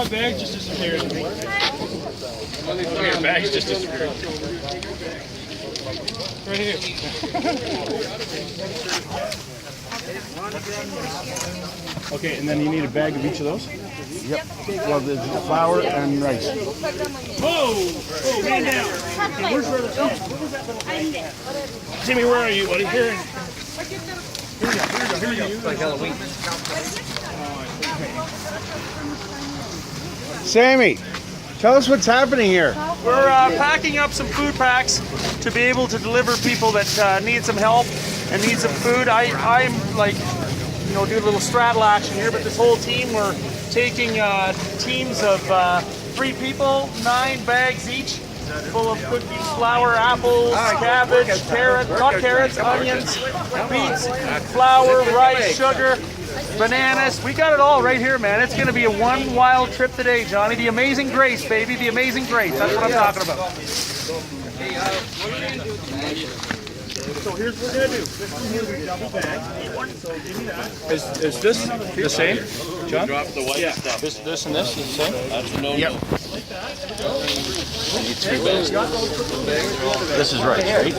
my bag just disappeared. Your bag's just disappeared. Right here. Okay, and then you need a bag of each of those? Yep. Well, there's flour and rice. Whoa! Whoa, man down. Okay, where's the other? What was that little bag? Jimmy, where are you, buddy? Here we go. Like Halloween. Sammy, tell us what's happening here. We're packing up some food packs to be able to deliver people that need some help and need some food. I'm like, you know, do a little straddle action here, but this whole team, we're taking teams of 3 people, 9 bags each, full of cookies, flour, apples, cabbage, carrots, onions, beets, flour, rice, sugar, bananas. We got it all right here, man. It's going to be a one wild trip today, Johnny. The Amazing Grace, baby. The Amazing Grace. That's what I'm talking about. So here's what we're going to do. This one here, we double bag. So give me that. Is this the same, John? Drop the white stuff. This and this is the same? That's a no. Yep. This is right, right?